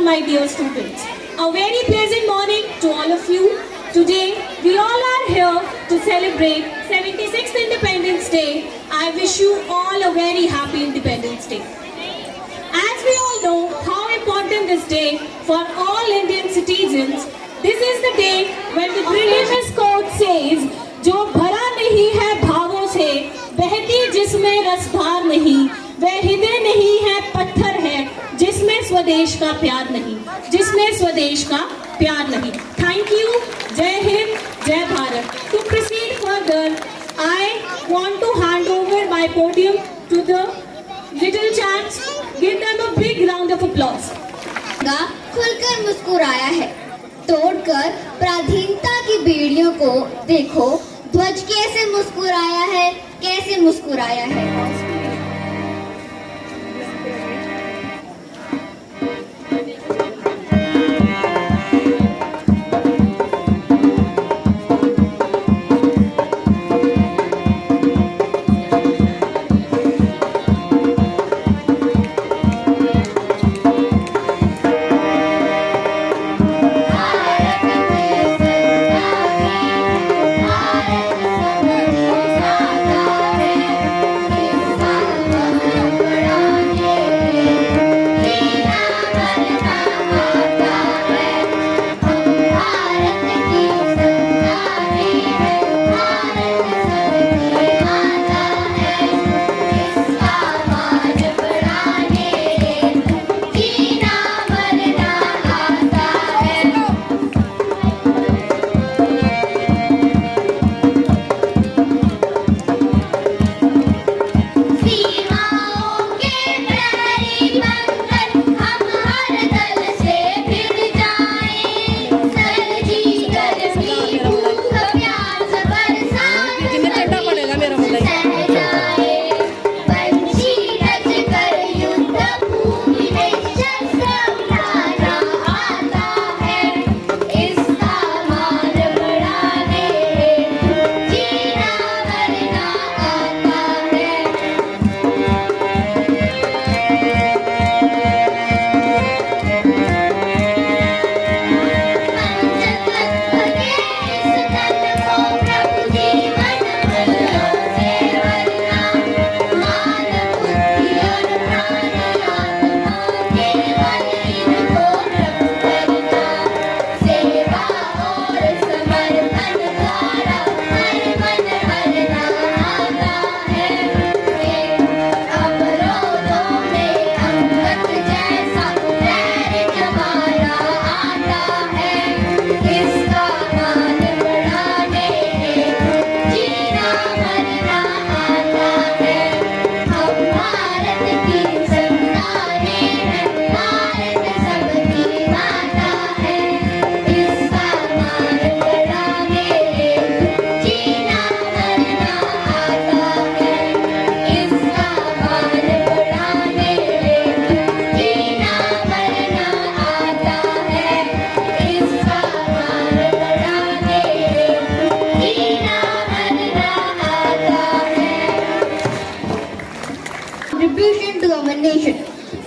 my dear students. A very pleasant morning to all of you. Today, we all are here to celebrate 76th Independence Day. I wish you all a very happy Independence Day. As we all know how important this day for all Indian citizens, this is the day when the British court says, जो भरा नहीं है भावों से, बहती जिसमें रसधार नहीं, वह हृदय नहीं है पत्थर है, जिसमें स्वदेश का प्यार नहीं, जिसमें स्वदेश का प्यार नहीं. Thank you. Jai Hind, Jai Bharat. To proceed further, I want to hand over my podium to the little chaps. Give them a big round of applause. खुलकर मुस्कुराया है, तोड़कर पराधीनता की बेड़ियों को देखो, ध्वज कैसे मुस्कुराया है, कैसे मुस्कुराया है.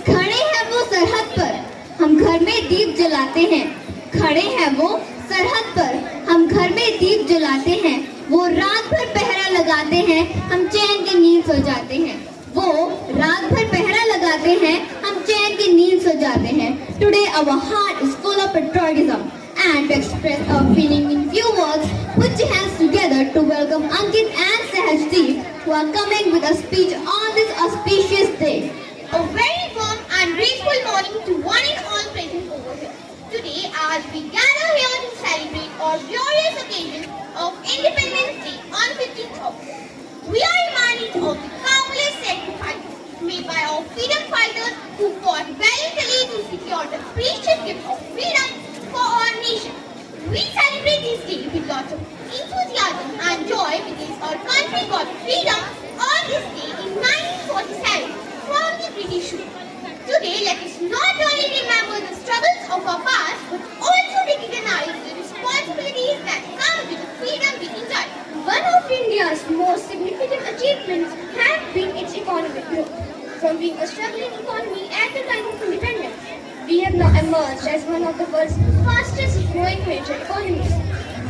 खड़े हैं वो सरहद पर, हम घर में दीप जलाते हैं. खड़े हैं वो सरहद पर, हम घर में दीप जलाते हैं. वो रात भर पहरा लगाते हैं, हम चैन की नींद सो जाते हैं. वो रात भर पहरा लगाते हैं, हम चैन की नींद सो जाते हैं. Today our heart is full of patriotism, and to express our feeling in few words, put your hands together to welcome Ankit and Sahajdeep, who are coming with a speech on this auspicious day. A very warm and grateful morning to one and all present over here. Today, as we gather here to celebrate our glorious occasion of Independence Day on 15th August, we are reminded of the countless sacrifices made by our freedom fighters who fought valiantly to secure the precious gift of freedom for our nation. We celebrate this day with lots of enthusiasm and joy because our country got freedom on this day in 1947 from the British rule. Today, let us not only remember the struggles of our past, but also recognize the responsibilities that come with the freedom we enjoy. One of India's most significant achievements has been its economic growth. From being a struggling economy at the time of independence, we have have now emerged as one of the world's fastest growing major economies.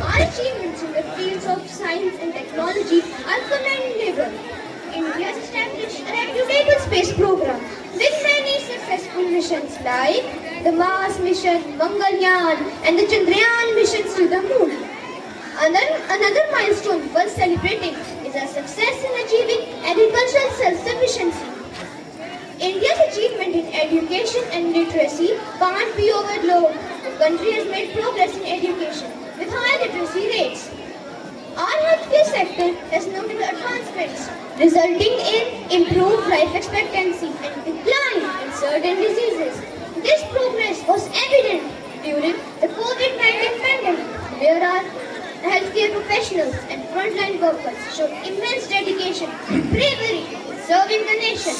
Our achievements in the fields of science and technology are commendable. India has established a reputable space program with many successful missions like the Mars mission, Mangalyaan, and the Chandrayaan missions to the moon. Another milestone worth celebrating is our success in achieving agricultural self-sufficiency. India's achievement in education and literacy can't be overlooked. The country has made progress in education with high literacy rates. Our healthcare sector has notable advancements, resulting in improved life expectancy and decline in certain diseases. This progress was evident during the COVID-19 pandemic, where our healthcare professionals and frontline workers showed immense dedication and bravery in serving the nation.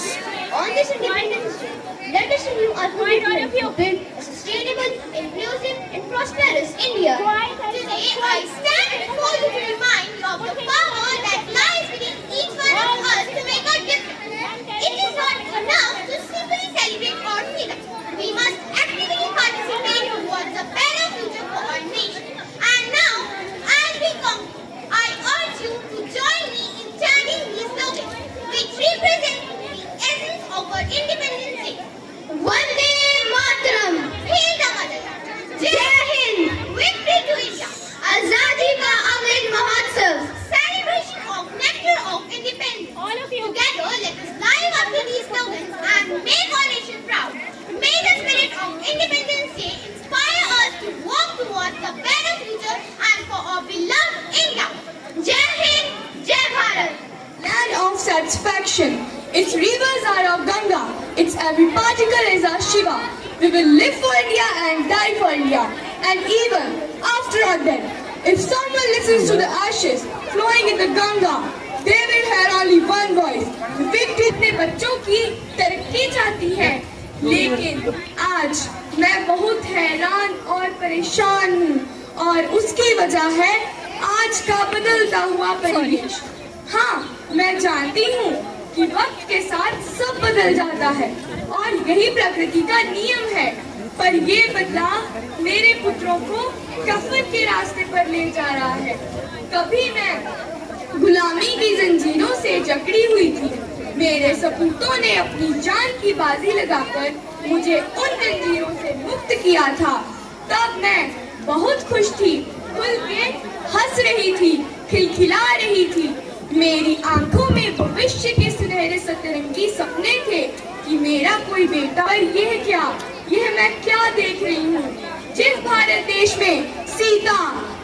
On this Independence Day, let us renew our commitment to build a sustainable, inclusive, and prosperous India. Today, I stand before you to remind you of the power that lies within each one of us to make a difference. It is not enough to simply celebrate our freedom. We must actively participate towards a better future for our nation. And now, as we conclude, I urge you to join me in chanting these slogans, which represent the essence of our Independence Day. Vande Mataram! Hail the motherland! Jai Hind! Victory to India! Azadi ka Amrit Mahotsav! Celebration of Nectar of Independence. All of you. Together, let us live up to these slogans and make our nation proud. May the spirit of Independence Day inspire us to work towards a better future and for our beloved India. Jai Hind, Jai Bharat. Land of satisfaction. Its rivers are of Ganga. Its every particle is our Shiva. We will live for India and die for India. And even after our death, if someone listens to the ashes flowing in the Ganga, they will hear only one voice. Victory अपने बच्चों की तरक्की चाहती है, लेकिन आज मैं बहुत हैरान और परेशान हूँ और उसकी वजह है आज का बदलता हुआ परिवेश। हाँ, मैं जानती हूँ कि वक्त के साथ सब बदल जाता है और यही प्रकृति का नियम है, पर ये बदलाव मेरे पुत्रों को कफन के रास्ते पर ले जा रहा है। कभी मैं गुलामी की जंजीरों से जकड़ी हुई थी, मेरे सपूतों ने अपनी जान की बाजी लगाकर मुझे उन जंजीरों से मुक्त किया था। तब मैं बहुत खुश थी, खुल के हंस रही थी, खिलखिला रही थी। मेरी आंखों में भविष्य के सुनहरे सतरंगी सपने थे कि मेरा कोई बेटा। पर यह क्या, यह मैं क्या देख रही हूँ? जिस भारत देश में सीता,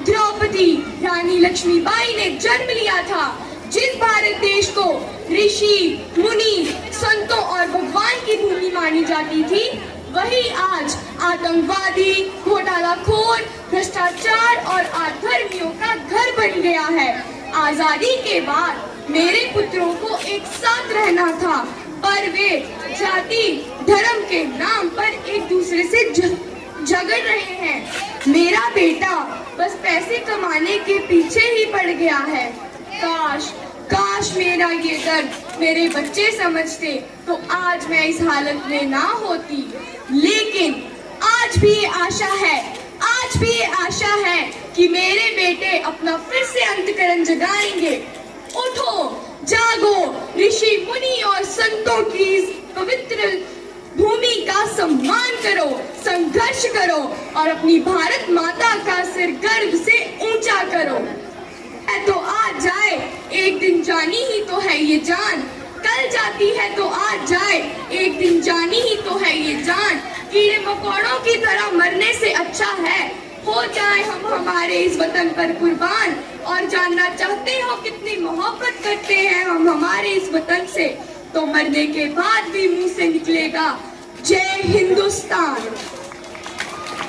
द्रौपदी, रानी लक्ष्मीबाई ने जन्म लिया था, जिस भारत देश को ऋषि, मुनि, संतों और भगवान की भूमि मानी जाती थी, वही आज आतंकवादी, घोटालाखोर, भ्रष्टाचार और अधर्मियों का घर बन गया है। आजादी के बाद मेरे पुत्रों को एक साथ रहना था, पर वे जाति, धर्म के नाम पर एक दूसरे से झगड़ रहे हैं। मेरा बेटा बस पैसे कमाने के पीछे ही पड़ गया है। काश मेरा ये दर्द मेरे बच्चे समझते तो आज मैं इस हालत में ना होती। लेकिन आज भी आशा है कि मेरे बेटे अपना फिर से अंतकरण जगाएंगे। उठो, जागो, ऋषि मुनि और संतों की इस पवित्र भूमि का सम्मान करो, संघर्ष करो और अपनी भारत माता का सिर गर्व से ऊंचा करो। तो आज जाए, एक दिन जानी ही तो है ये जान। कल जाती है तो आज जाए, एक दिन जानी ही तो है ये जान। कीड़े मकोड़ों की तरह मरने से अच्छा है हो जाए हम हमारे इस वतन पर कुर्बान। और जानना चाहते हो कितनी मोहब्बत करते हैं हम हमारे इस वतन से, तो मरने के बाद भी मुंह से निकलेगा जय Hindustan.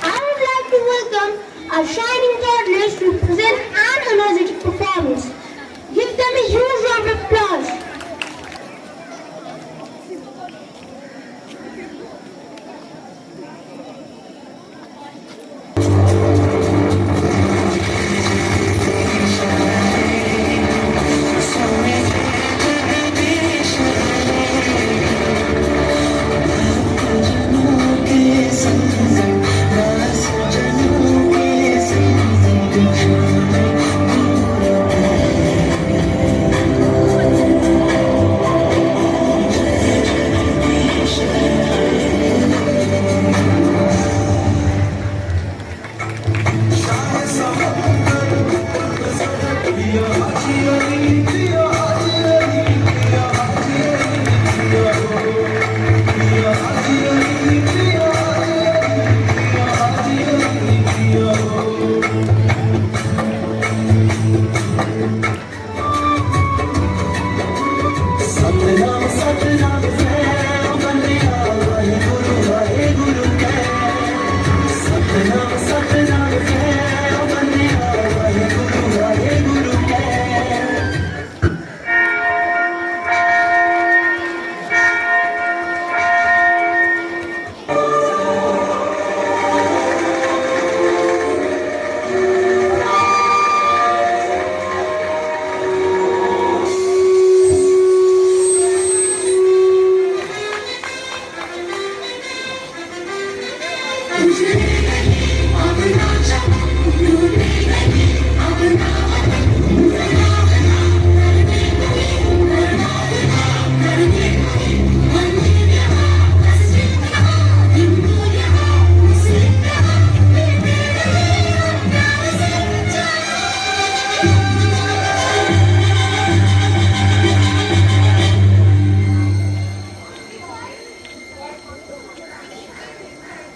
I would like to welcome our shining toddlers to present an energetic performance. Give them a huge round of applause. Something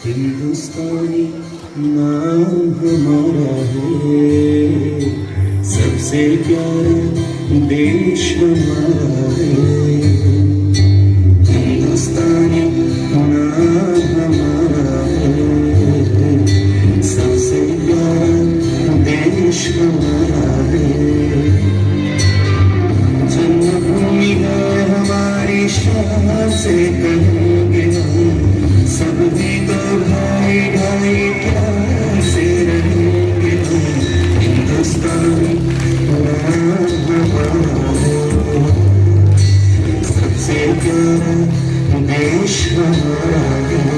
हिंदुस्तानी नाम हमारा है, सबसे प्यारा देश हमारा है। हिंदुस्तानी नाम हमारा है, सबसे प्यारा देश हमारा है। जन्मभूमि है हमारी शान से कहेंगे हम, सब भी तो भाई भाई प्यार से रहेंगे हम। हिंदुस्तानी नाम हमारा है, सबसे प्यारा देश हमारा है।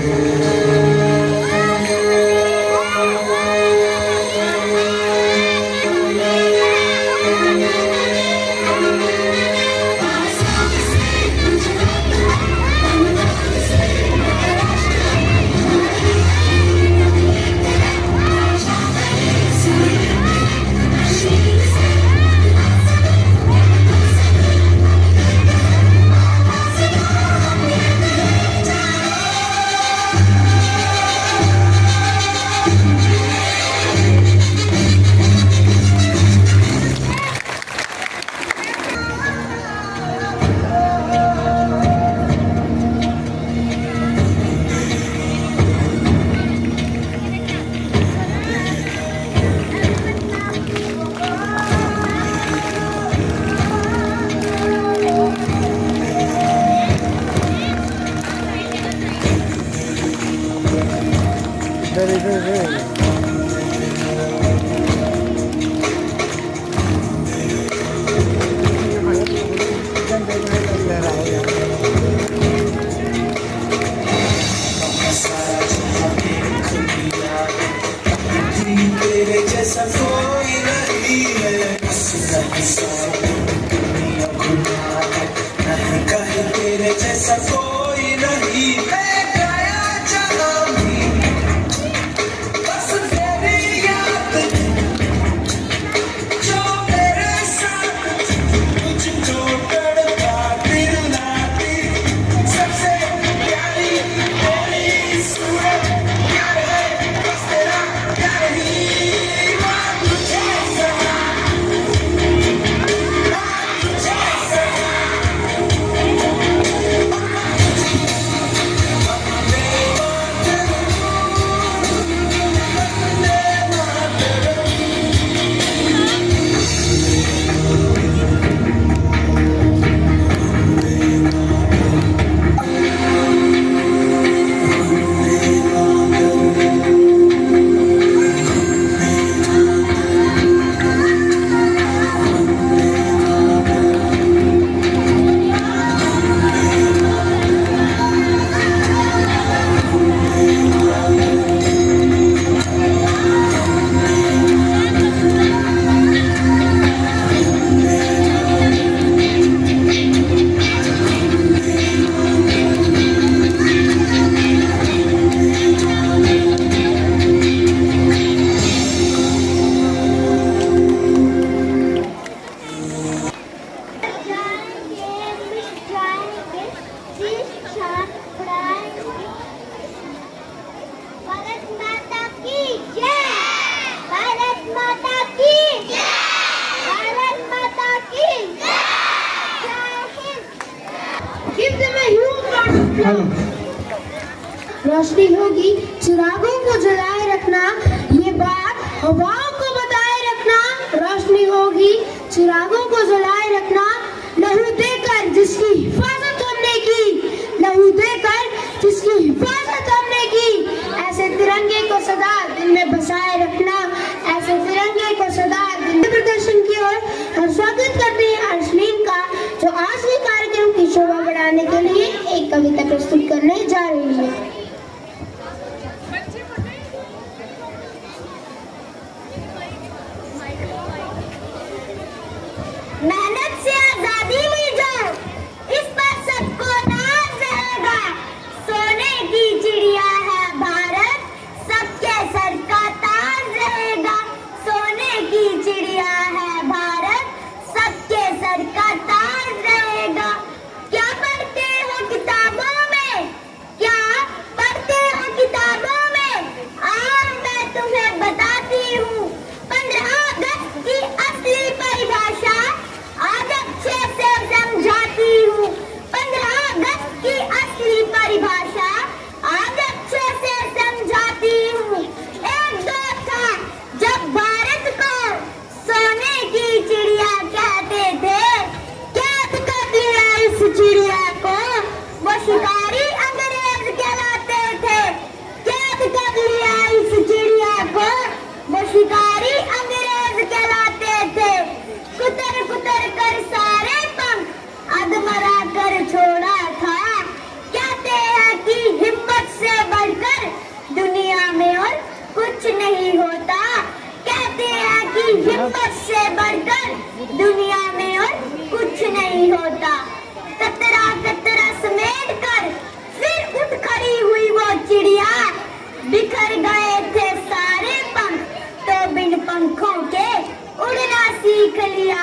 तेरे जैसा कोई नहीं है, दुनिया खुदा है, नहीं कहीं तेरे जैसा कोई नहीं है। गया जहाँ भी बस तेरी याद, जो मेरे साथ मुझको तड़पाती रुलाती, सबसे प्यारी तेरी सूरत, प्यार है बस तेरा प्यार ही। रोशनी होगी चिरागों को जलाए रखना, ये बात हवाओं को बताए रखना। रोशनी होगी चिरागों को जलाए रखना, लहू देकर जिसकी हिफाजत हमने की, लहू देकर जिसकी हिफाजत हमने की। ऐसे तिरंगे को सदा दिल में बसाए रखना, ऐसे तिरंगे को सदा दिल में। प्रदर्शन की ओर हम स्वागत करते हैं अर्शलीन का, जो आज के कार्यक्रम की शोभा बढ़ाने के लिए एक कविता प्रस्तुत करने जा रही है। नहीं होता। कहते हैं कि हिम्मत से बढ़कर दुनिया में और कुछ नहीं होता। कतरा कतरा समेट कर फिर उठ खड़ी हुई वो चिड़िया। बिखर गए थे सारे पंख तो बिन पंखों के उड़ना सीख लिया।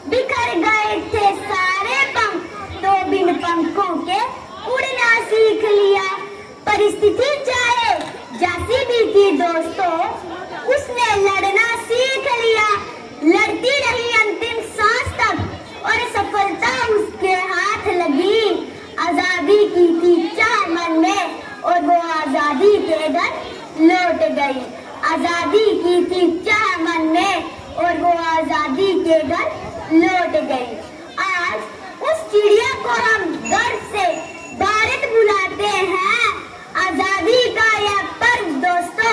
बिखर गए थे सारे पंख तो बिन पंखों के उड़ना सीख लिया। परिस्थिति चाहे जैसी भी थी दोस्तों, उसने लड़ना सीख लिया। लड़ती रही अंतिम सांस तक और सफलता उसके हाथ लगी। आजादी की थी चाह मन में और वो आजादी के घर लौट गई। आजादी की थी चाह मन में और वो आजादी के घर लौट गई। आज उस चिड़िया को हम गर्व से भारत बुलाते हैं। आजादी का यह पर्व दोस्तों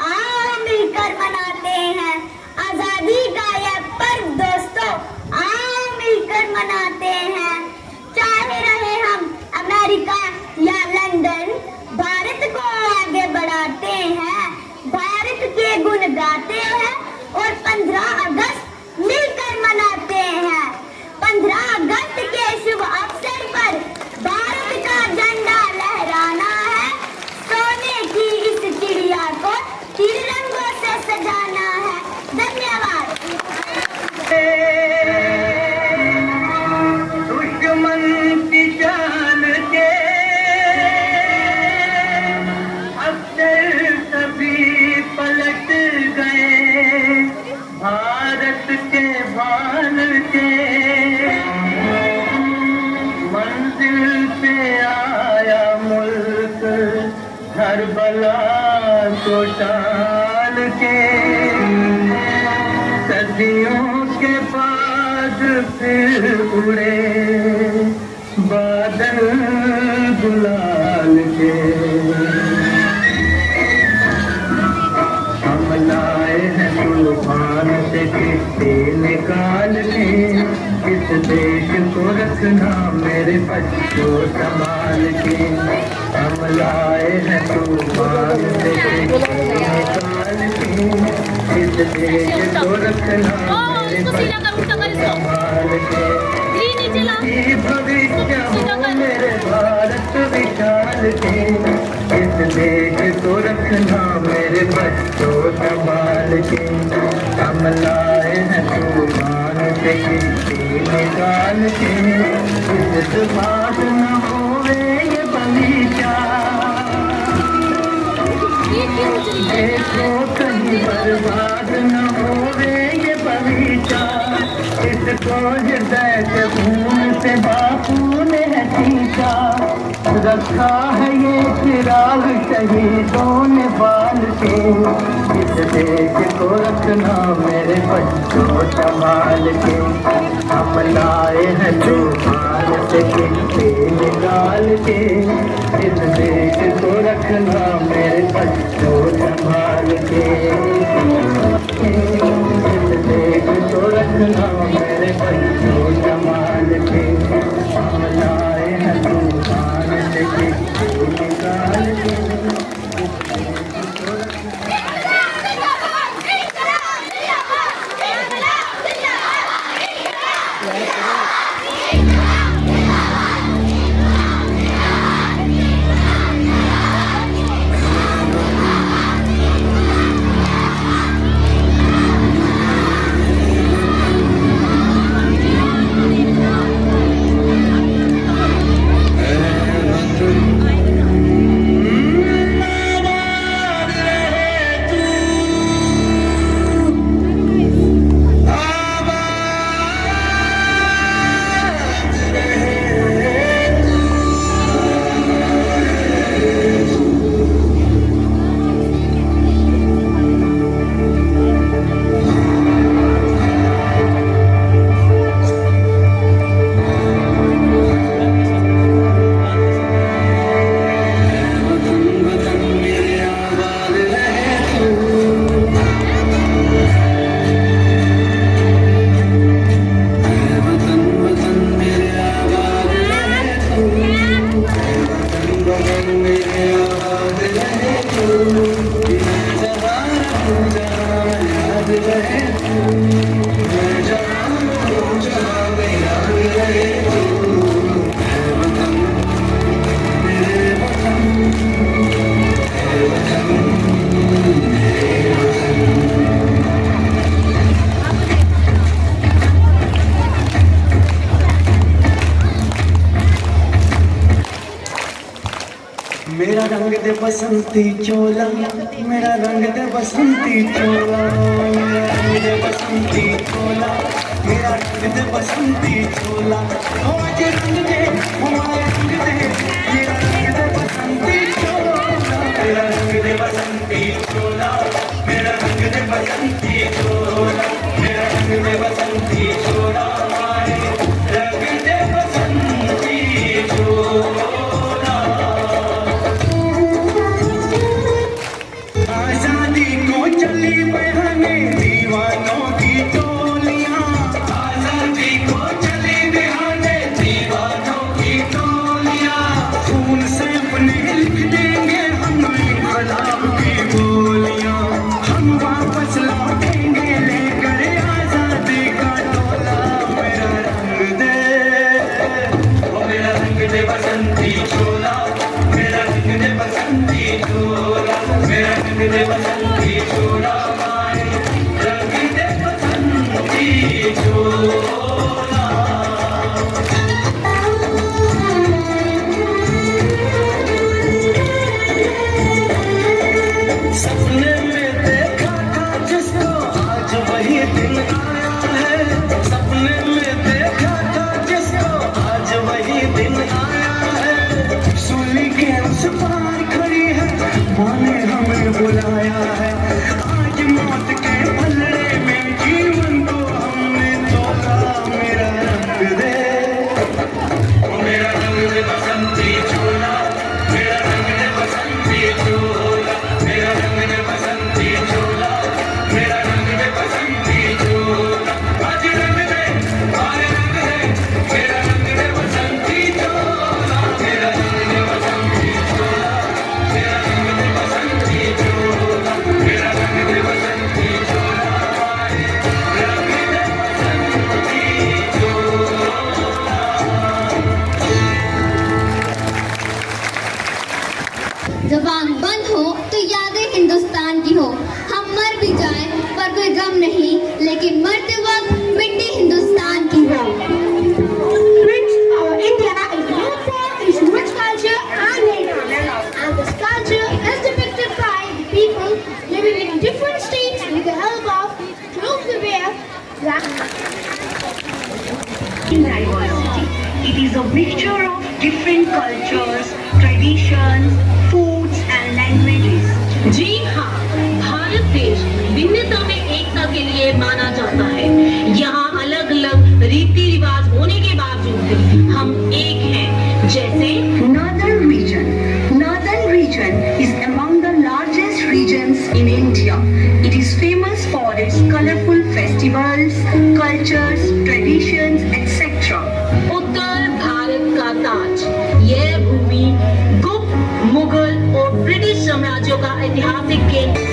आओ मिलकर मनाते हैं। आजादी का यह पर्व दोस्तों आओ मिलकर मनाते हैं। चाहे रहे हम अमेरिका या लंदन, भारत को आगे बढ़ाते हैं। भारत के गुण गाते हैं और 15 अगस्त मिलकर मनाते हैं। 15 अगस्त के शुभ अवसर पर भारत का झंडा लहराना है। सोने की इस चिड़िया को तिरंगों से सजाना है। धन्यवाद। दुश्मन की जान के अफसर सभी पलट गए। भारत के बाल के मंजिल पे आया मुल्क करबला को टाल के। सदियों के बाद फिर उड़े बादल गुलाल के। हम लाए हैं तूफान से किस्से निकाल के। इस देश को रखना मेरे बच्चों संभाल के। हम लाए हैं तूफान से किस्से निकाल के। इस देश को रखना मेरे बच्चों संभाल के। भविष्य हो मेरे भारत विशाल के। इस देश को रखना मेरे बच्चों संभाल के। हम लाए हैं तूफान से किस्से निकाल के। इस बात न होवे ये बगीचा, देखो कहीं बर्बाद न होवे ये बगीचा। इसको हृदय के खून से बापू ने है सींचा। रखा है ये चिराग शहीदों ने बाल के। इस देश को रखना मेरे बच्चों संभाल के। हम लाए हैं तूफान से किस्से निकाल के। इस देश को रखना मेरे बच्चों संभाल के। इस देश को रखना मेरे बच्चों संभाल के। हम लाए हैं तूफान से किस्से निकाल के। दे बसंती चोला, मेरा रंग दे बसंती चोला, मेरा रंग दे बसंती चोला, मेरा रंग दे बसंती चोला, ओ आज रंग दे, हमारे रंग दे, मेरा रंग दे बसंती चोला, मेरा रंग दे बसंती चोला, मेरा रंग दे बसंती चोला, मेरा रंग दे बसंती चोला, हमारे रंग दे बसंती चोला। आजादी को चली बहाने दीवानों की टोलियां, आजादी को चली बहाने दीवानों की टोलियां, खून से अपने लिख देंगे हम इंकलाब की बोलियां, हम वापस लौटेंगे लेकर आजादी का टोला, मेरा रंग दे, ओ मेरा रंग दे बसंती चोला, मेरा रंग दे बसंती चोला, मेरा रंग दे बसंती चोला, हमारे रंग दे बसंती चोला। सपने में देखा था जिसको आज वही दिन आया है, सपने में देखा था जिसको आज वही दिन आया है, सूली के उस पार खड़ी है, माँ ने हमें बुलाया है, आज मौत के पलड़े में जीवन को हमने तोला, मेरा रंग दे, ओ मेरा रंग दे बसंती चोला, मेरा रंग दे बसंती चोला, मेरा रंग दे बसंती चोला, मेरा रंग दे बसंती चोला, आज रंग दे, हमारे रंग दे, मेरा रंग दे बसंती चोला, मेरा रंग दे बसंती चोला, मेरा रंग दे बसंती चोला, मेरा रंग दे बसंती चोला, हमारे रंग दे बसंती चोला। जब आँख बंद हो तो यादें हिंदुस्तान की हो, हम मर भी जाएं पर कोई गम नहीं, लेकिन मरते वक्त मिट्टी हिंदुस्तान की हो। India is known for its rich culture and nature, and this culture is depicted by the people living in different states with the help of cloth-wear. Diversity. It is a mixture of different cultures, traditions, foods and languages. जी हाँ, भारत देश भिन्नता में एकता के लिए माना जाता है। यहाँ अलग अलग रीति रिवाज होने के बावजूद भी हम एक हैं। जैसे Northern region. Northern region is among the largest regions in India. It is famous for its colorful festivals, cultures, traditions, etc. उत्तर भारत का ताज, यह भूमि गुप्त, मुगल और ब्रिटिश साम्राज्यों का ऐतिहासिक केंद्र।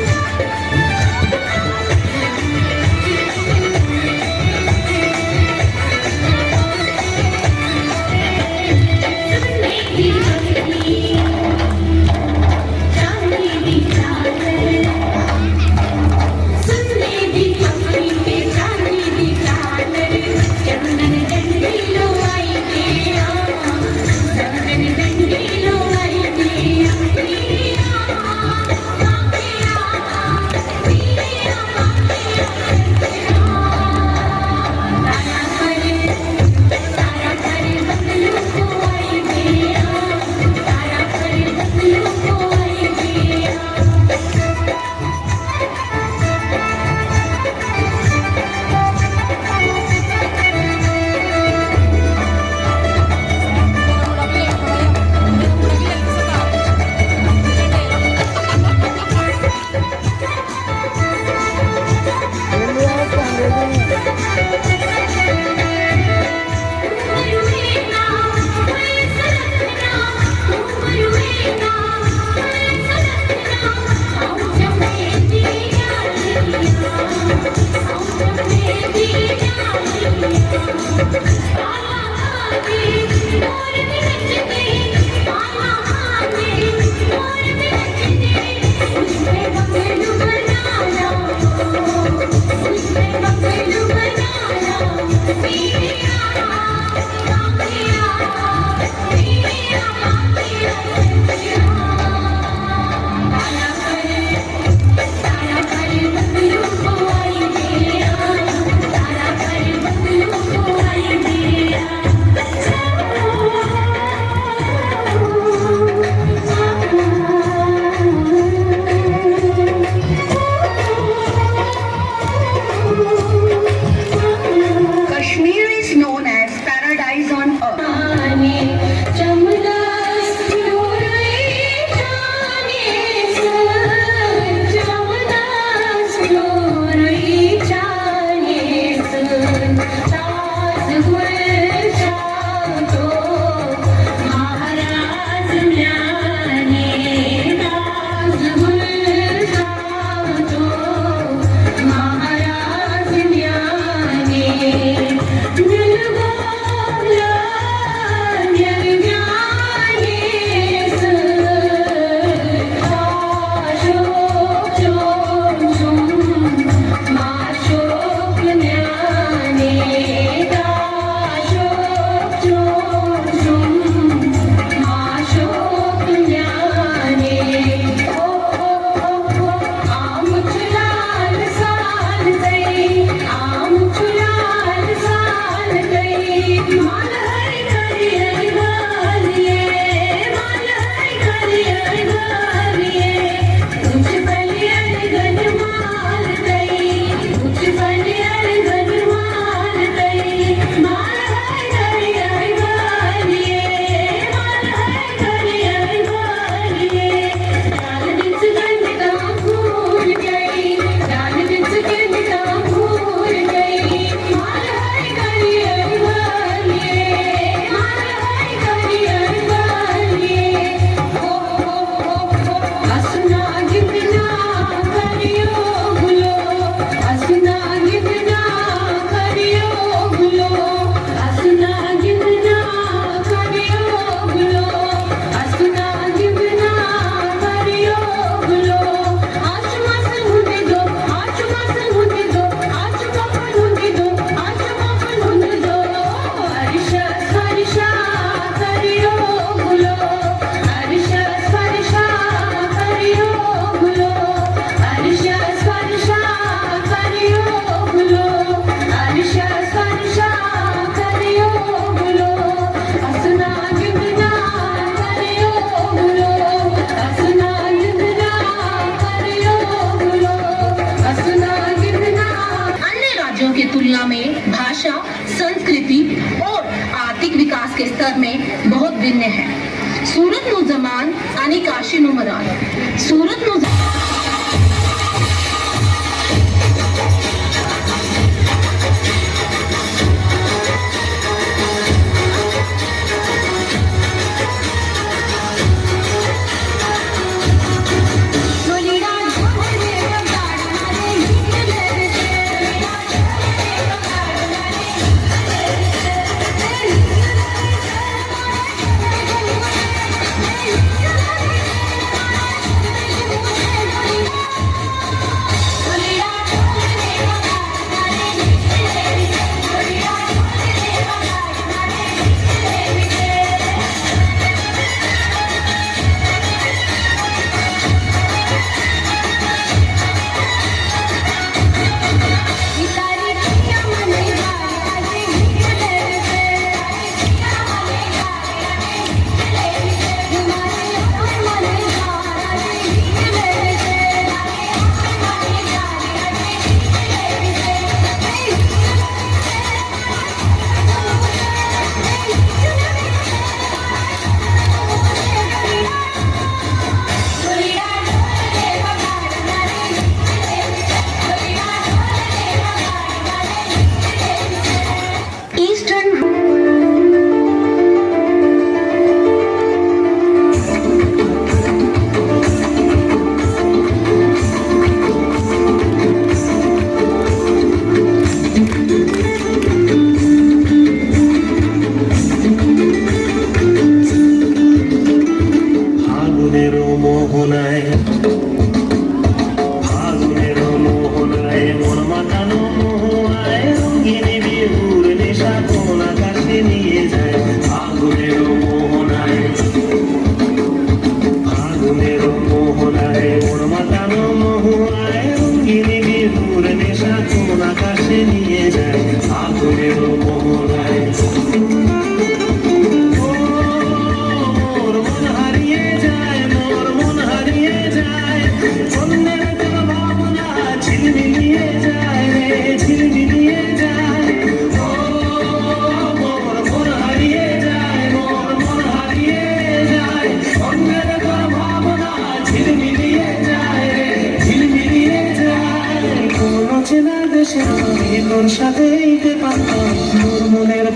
स्तर में बहुत भिन्न है। सूरत नो जमान आणि काशी नो मरान। सूरत नो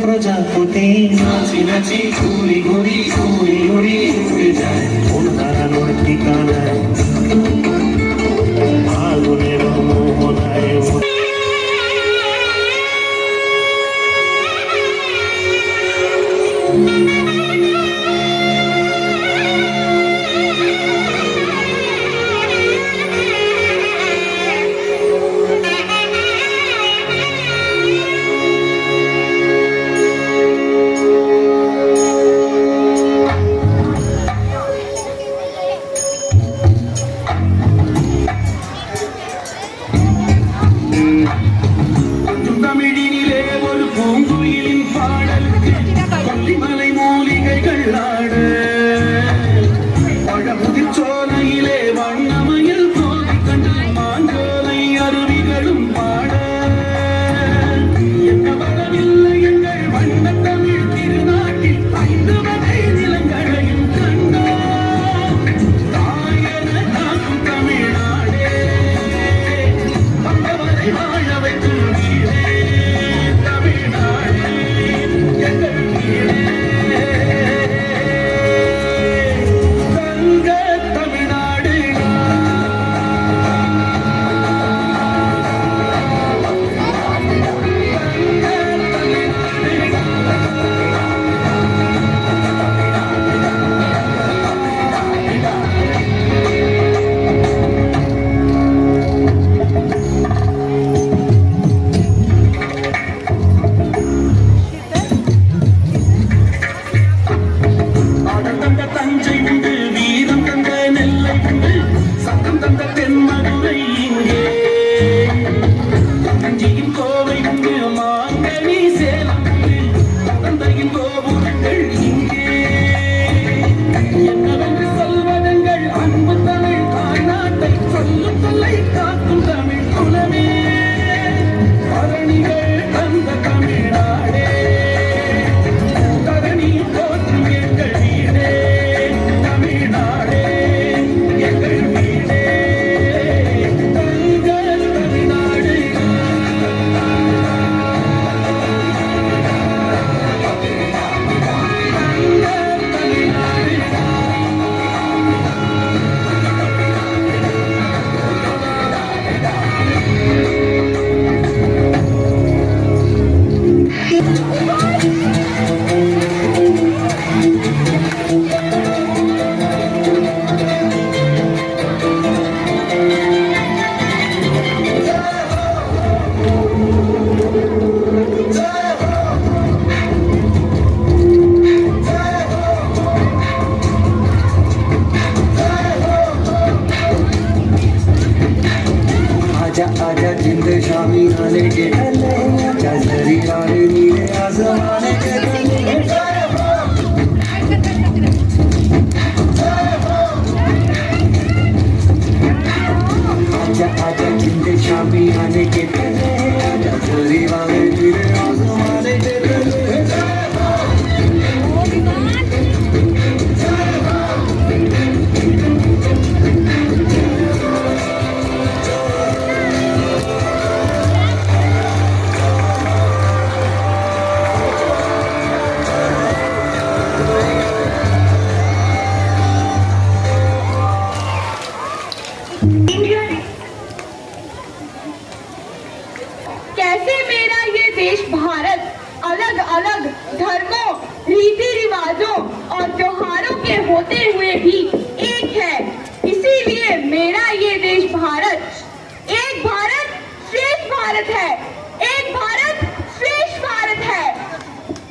প্রজাপতি নাচি নাচি ঘুরি ঘুরি ঘুরি ঘুরি উড়ে যায় মন হারানোর ঠিকানায় আগুনের মোহনায় आजा आजा जिंद शामी आने के गले आजा जरी वाले नीले आसमाने के गले आजा आजा जिंद शामी आने के गले आजा जरी वाले नीले आसमाने के गले कैसे मेरा ये देश भारत अलग अलग धर्मों, रीति रिवाजों और त्योहारों के होते हुए भी एक है। इसीलिए मेरा ये देश भारत एक भारत श्रेष्ठ भारत है। एक भारत श्रेष्ठ भारत है।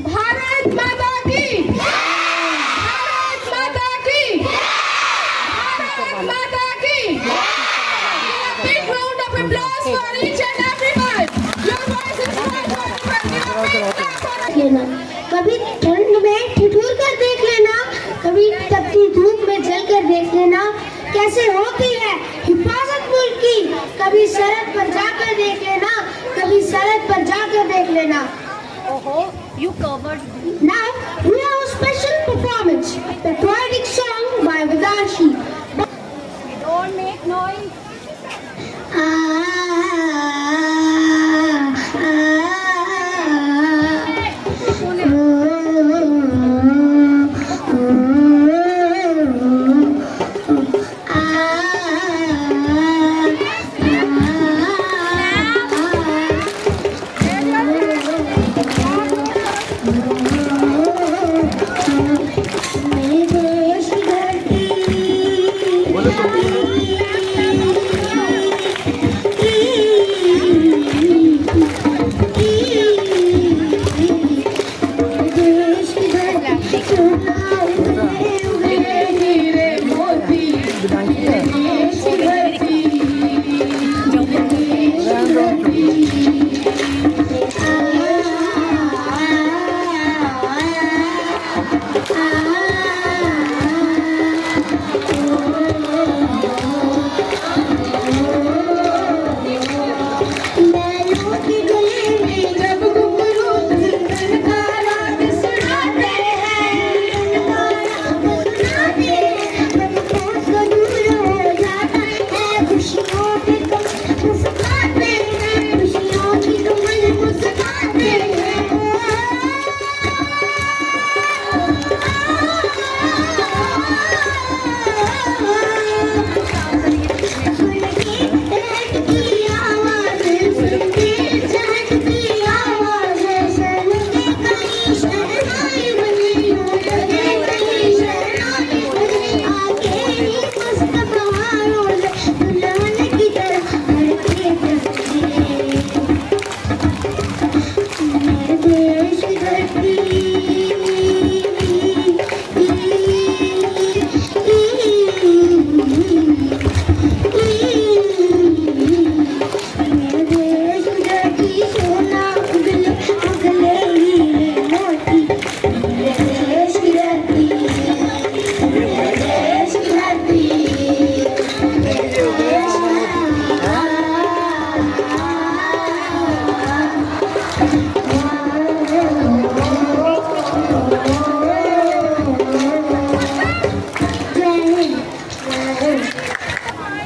भारत माता की, भारत माता की, भारत माता की। Big round of applause for each and everyone. Your voice is लेना, कभी ठंड में ठिठुर कर देख लेना, कभी तपती धूप में जल कर देख लेना कैसे होती है हिफाजत मुल्क की। कभी सरहद पर जाकर देख लेना, कभी सरहद पर जाकर देख लेना। Now we have a special performance, patriotic song by Vedanshi. Don't make noise.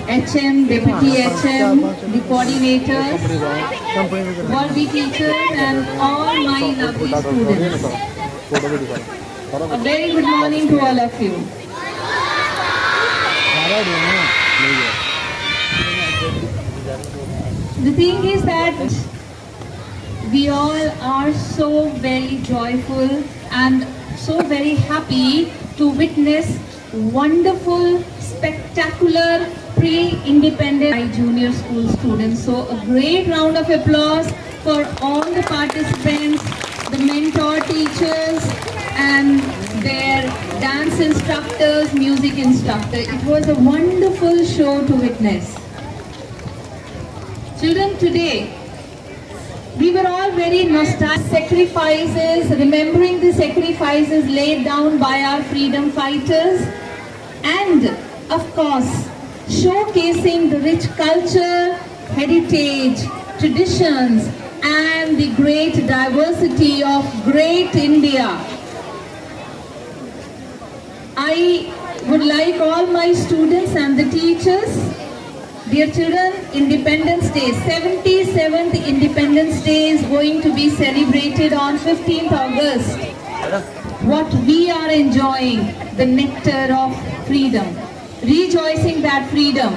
HM, Deputy HM, the coordinators, worthy teachers and all my lovely students. A very good morning to all of you. The thing is that we all are so very joyful and so very happy to witness wonderful, spectacular pre-independent junior school students. So a great round of applause for all the participants, the mentor teachers and their dance instructors, music instructor. It was a wonderful show to witness. Children, today we were all very nostalgic. Sacrifices, remembering the sacrifices laid down by our freedom fighters, and of course showcasing the rich culture, heritage, traditions and the great diversity of great India. I would like all my students and the teachers, dear children, Independence Day, 77th Independence Day is going to be celebrated on 15th August. What we are enjoying, the nectar of freedom, rejoicing that freedom.